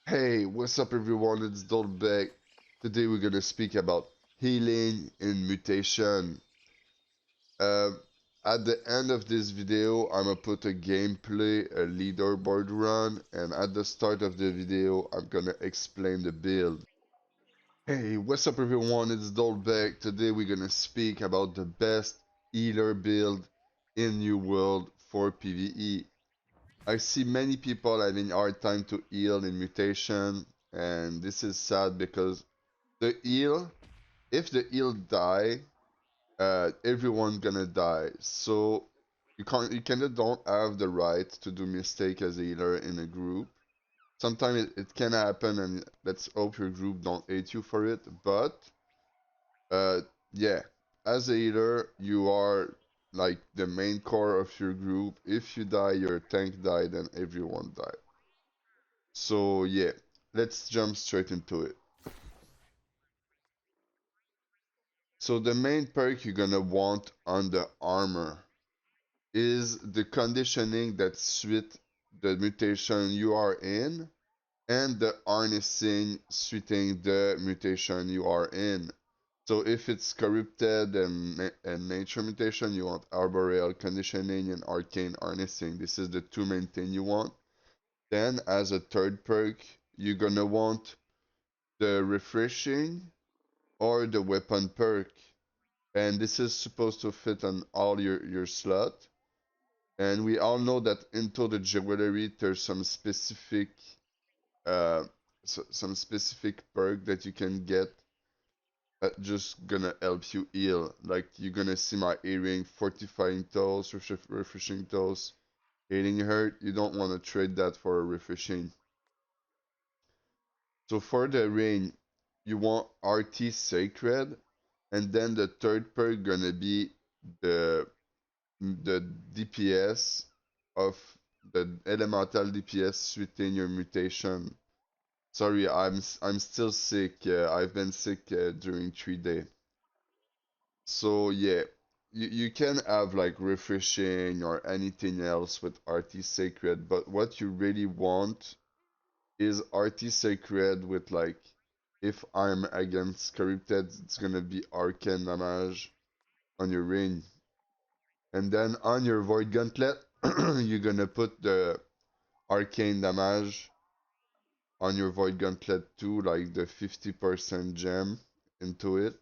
Hey, what's up everyone? It's Dolbeck. Today we're gonna speak about healing and mutation. Um, at the end of this video, I'm gonna put a gameplay, a leaderboard run, and at the start of the video, I'm gonna explain the build. Hey, what's up everyone? It's Dolbeck. Today we're gonna speak about the best healer build in New World for PvE. I see many people having hard time to heal in mutation, and this is sad because the heal, if the heal die, everyone gonna die. So you kinda don't have the right to do mistake as a healer in a group. Sometimes it can happen, and let's hope your group don't hate you for it. But uh, yeah, as a healer, you are like the main core of your group. If you die, your tank died, and everyone died. So yeah, let's jump straight into it. So the main perk you're gonna want on the armor is the conditioning that suit the mutation you are in and the harnessing suiting the mutation you are in. So if it's corrupted and nature mutation, you want arboreal conditioning and arcane harnessing. This is the two main thing you want. Then as a third perk, you're gonna want the refreshing or the weapon perk. And this is supposed to fit on all your slot. And we all know that into the jewelry there's uh some specific perk that you can get that just gonna help you heal. Like you're gonna see my earring, fortifying toes, refreshing toes, healing hurt. You don't want to trade that for a refreshing. So for the ring, you want RT Sacred, and then the third perk gonna be the the DPS of the elemental DPS suiting your mutation. Sorry, I'm still sick. I've been sick during 3 days. So yeah, you can have like refreshing or anything else with RT Sacred, but what you really want is RT Sacred with like if I'm against corrupted, it's gonna be arcane damage on your ring. And then on your Void Gauntlet, you're gonna put the arcane damage on your Void Gauntlet too, like the 50% gem into it.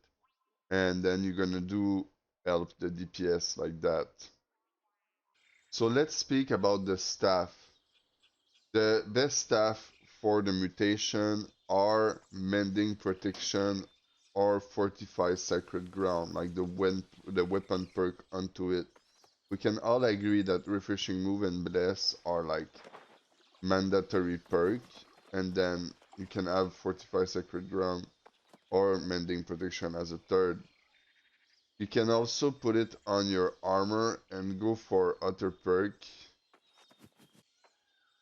And then you're gonna do help the DPS like that. So let's speak about the staff. The best staff for the mutation are Mending Protection or Fortify Sacred Ground, like the weapon perk onto it. We can all agree that Refreshing Move and Bless are like mandatory perk, and then you can have Fortify Sacred Ground or Mending Protection as a third. You can also put it on your armor and go for other perk.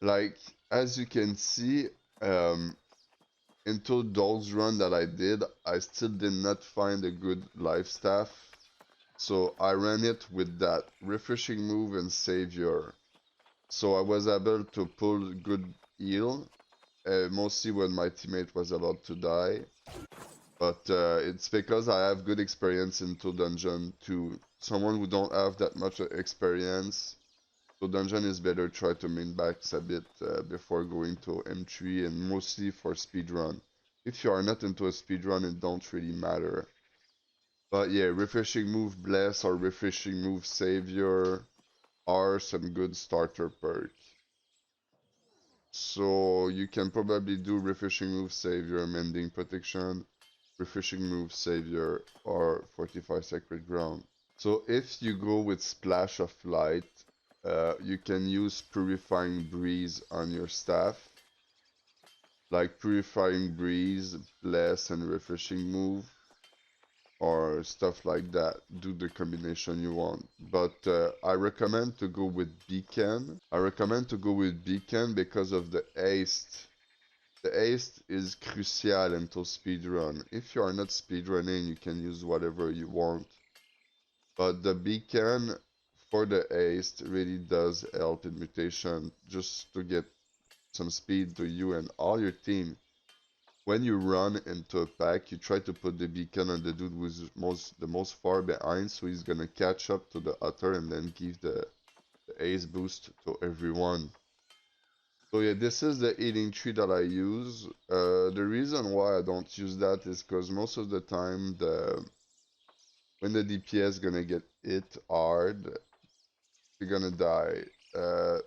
Like, as you can see, um, into those run that I did, I still did not find a good life staff. So I ran it with that Refreshing Move and Savior. So I was able to pull good heal, mostly when my teammate was about to die. But it's because I have good experience into dungeon too. Someone who don't have that much experience, so dungeon is better try to min max a bit before going to M3 and mostly for speedrun. If you are not into a speedrun, it don't really matter. But yeah, refreshing move bless or refreshing move savior are some good starter perk. So you can probably do refreshing move savior, mending protection, refreshing move savior, or fortify sacred ground. So if you go with Splash of Light, you can use Purifying Breeze on your staff, like Purifying Breeze, Bless, and Refreshing Move, or stuff like that. Do the combination you want. But I recommend to go with Beacon. I recommend to go with Beacon because of the haste. The haste is crucial until speedrun. If you are not speedrunning, you can use whatever you want. But the beacon for the haste really does help in mutation just to get some speed to you and all your team. When you run into a pack, you try to put the beacon on the dude who's the most far behind, so he's gonna catch up to the otter and then give the ace boost to everyone. So yeah, this is the eating tree that I use. The reason why I don't use that is because most of the time, when the DPS gonna get hit hard, you're gonna die. Uh,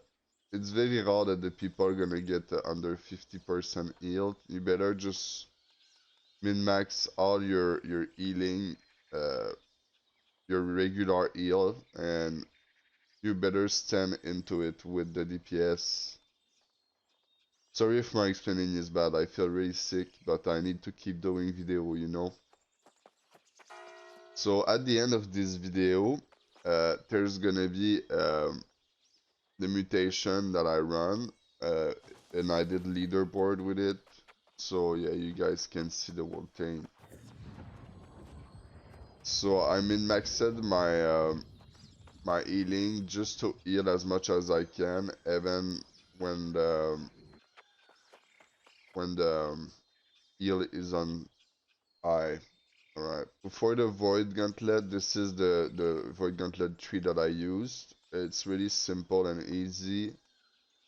it's very rare that the people are gonna get under 50% healed. You better just min-max all your healing, uh, your regular heal, and you better stand into it with the DPS. Sorry if my explaining is bad, I feel really sick, but I need to keep doing video, you know? So at the end of this video, there's gonna be the mutation that I run, uh, and I did leaderboard with it. So yeah, you guys can see the whole thing. So I min-maxed my healing just to heal as much as I can, even when the heal is on high. Alright. For the void gauntlet, this is the void gauntlet tree that I used. It's really simple and easy.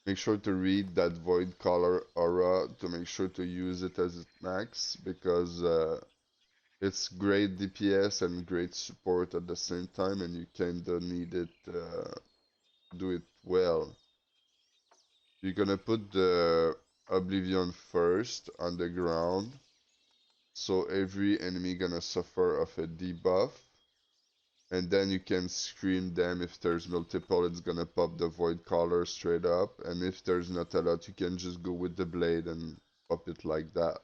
Make sure to read that void color aura to make sure to use it as its max because it's great DPS and great support at the same time, and you kinda need it do it well. You're gonna put the Oblivion first on the ground, so every enemy gonna suffer of a debuff, and then you can scream them. If there's multiple, it's gonna pop the Void Collar straight up, and if there's not a lot, you can just go with the blade and pop it like that.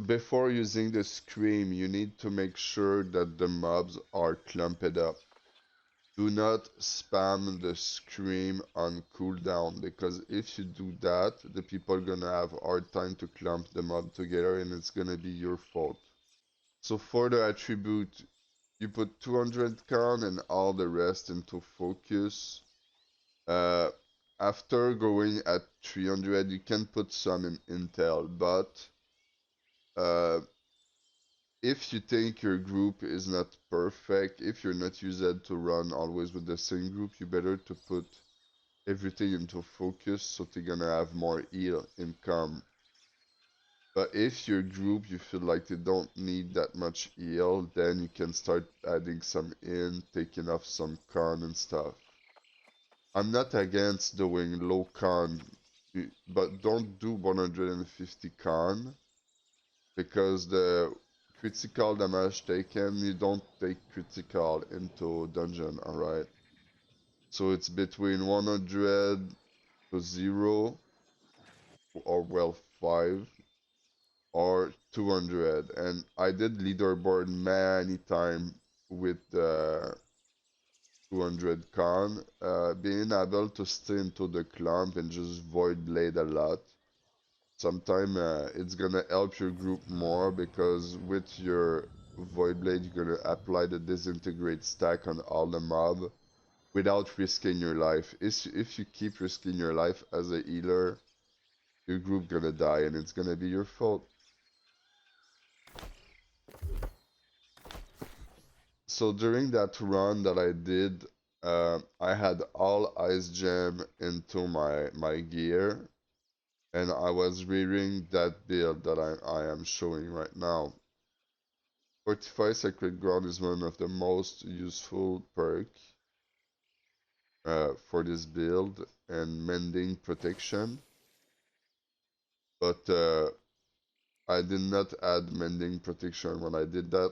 Before using the scream, you need to make sure that the mobs are clumped up. Do not spam the scream on cooldown, because if you do that, the people are gonna have a hard time to clump the mob together and it's gonna be your fault. So for the attribute, you put 200 con and all the rest into focus. Uh, After going at 300, you can put some in intel, but uh, if you think your group is not perfect, if you're not used to run always with the same group, you better to put everything into focus so they're gonna have more heal income. But if your group you feel like they don't need that much heal, then you can start adding some in, taking off some con and stuff. I'm not against doing low con, but don't do 150 con because the critical damage taken, you don't take critical into dungeon, alright? So it's between 100 to 0 or well 5 or 200, and I did leaderboard many time with 200 con, being able to stay into the clump and just void blade a lot. Sometime it's gonna help your group more because with your void blade you're gonna apply the disintegrate stack on all the mob without risking your life. If you keep risking your life as a healer, your group gonna die and it's gonna be your fault. So during that run that I did, I had all ice gem into my gear, and I was rearing that build that I am showing right now. Fortify Sacred Ground is one of the most useful perk for this build, and Mending Protection, but I did not add Mending Protection when I did that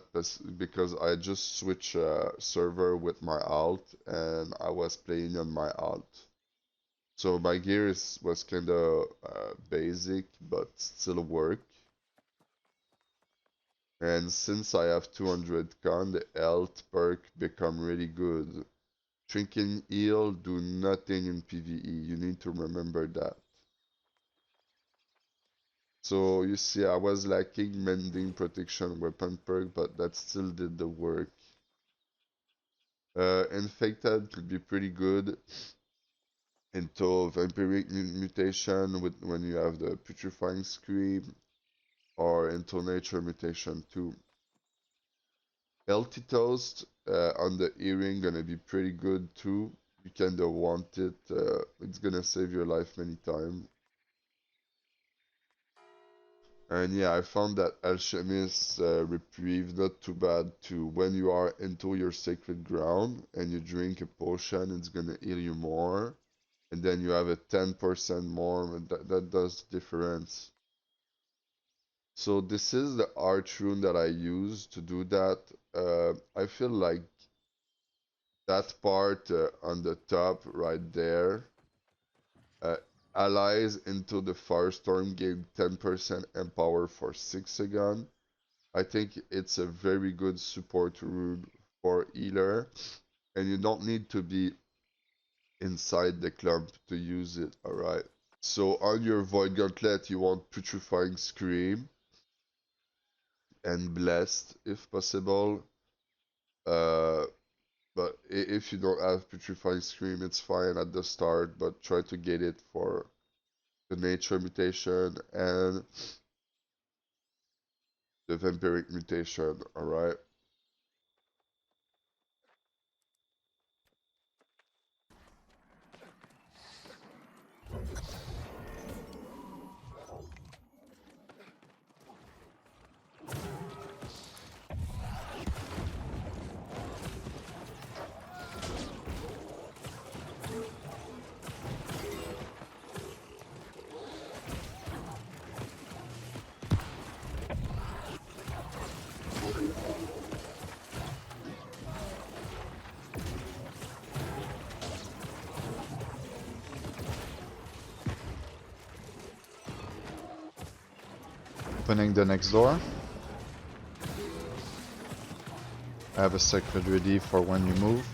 because I just switched server with my alt and I was playing on my alt. So my gear was kind of basic but still work. And since I have 200 con, the health perk become really good. Shrinking heal do nothing in PvE, you need to remember that. So you see I was lacking Mending Protection weapon perk, but that still did the work. Infected could be pretty good. into vampiric mutation with when you have the putrefying scream, or into nature mutation too. Healthy toast on the earring gonna be pretty good too. You kinda want it. It's gonna save your life many times. And yeah, I found that Alchemist Reprieve not too bad too. When you are into your sacred ground and you drink a potion, it's gonna heal you more. And then you have a 10% more, and that does difference. So this is the art rune that I use to do that. I feel like that part on the top right there, uh, allies into the Firestorm gain 10% empower for 6 seconds. I think it's a very good support rune for healer, and you don't need to be inside the clump to use it, alright? So on your Void Gauntlet, you want Putrefying Scream and Blessed if possible. Uh, but if you don't have Putrefying Scream, it's fine at the start, but try to get it for the Nature mutation and the Vampiric mutation, alright? Opening the next door. I have a sacred ready for when you move.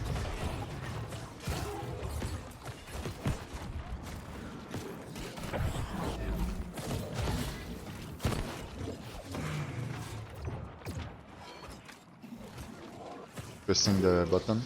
Pressing the button.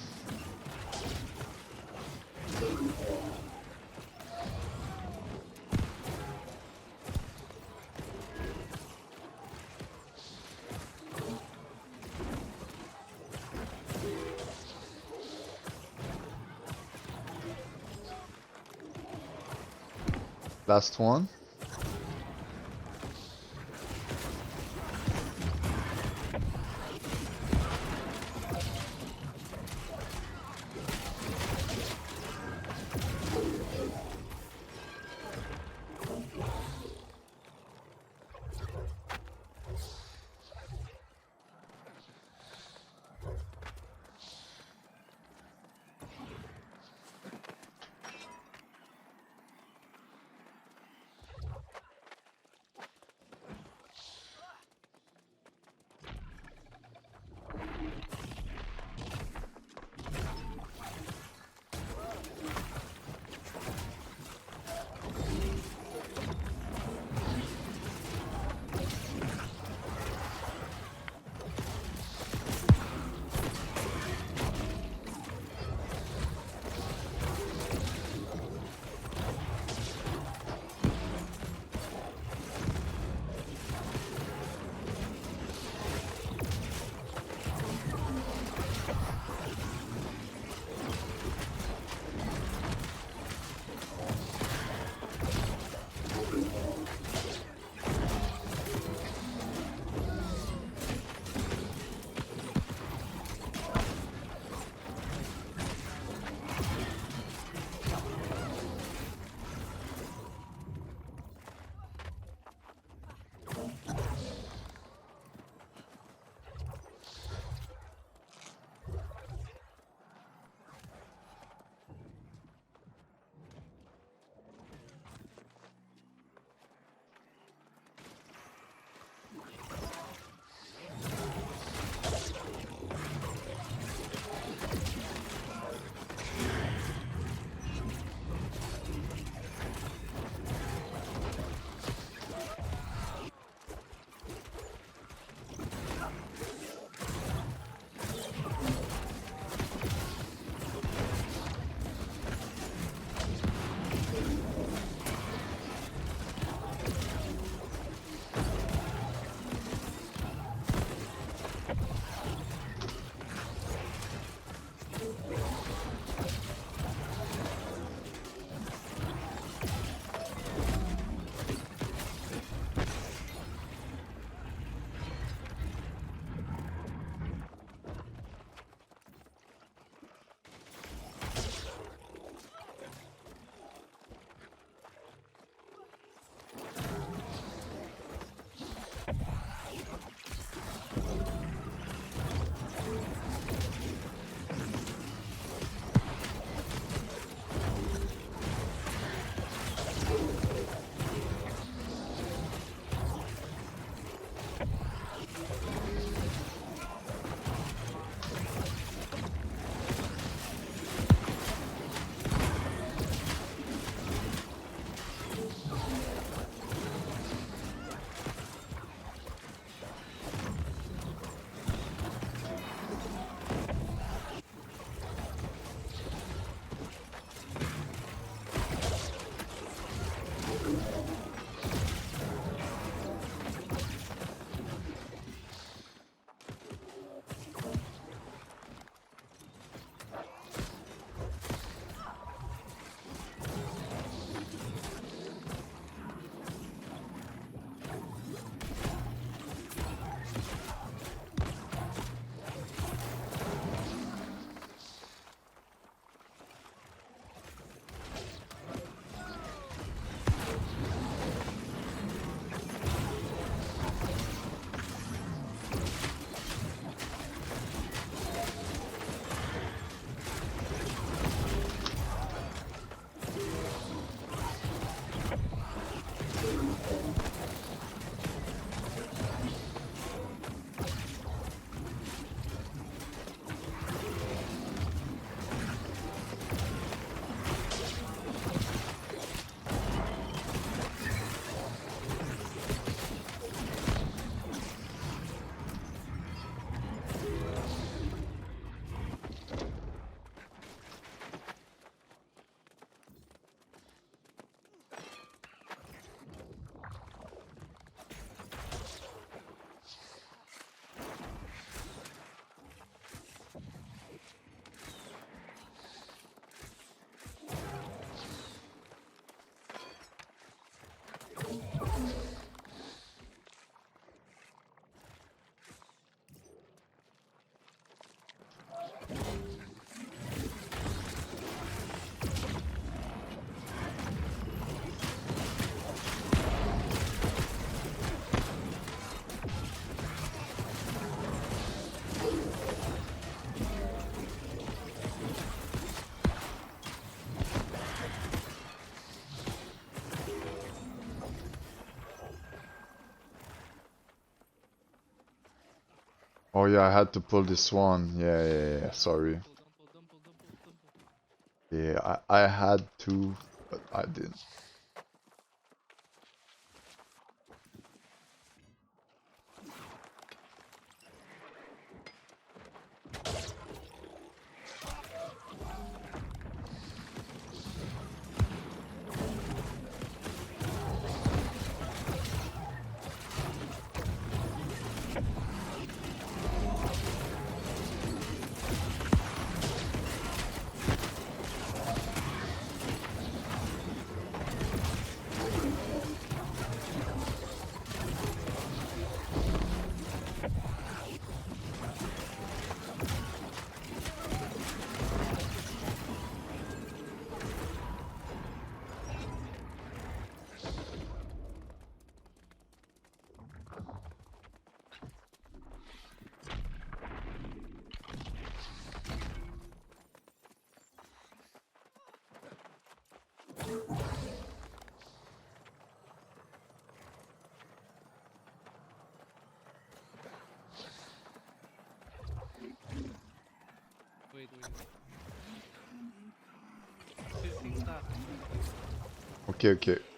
Last one. Oh yeah, I had to pull this one. Yeah, sorry. Pull down, pull down, pull down, pull down, pull down. Yeah, I had to, but I didn't. Wait, wait, wait. 15 stacks. Okay.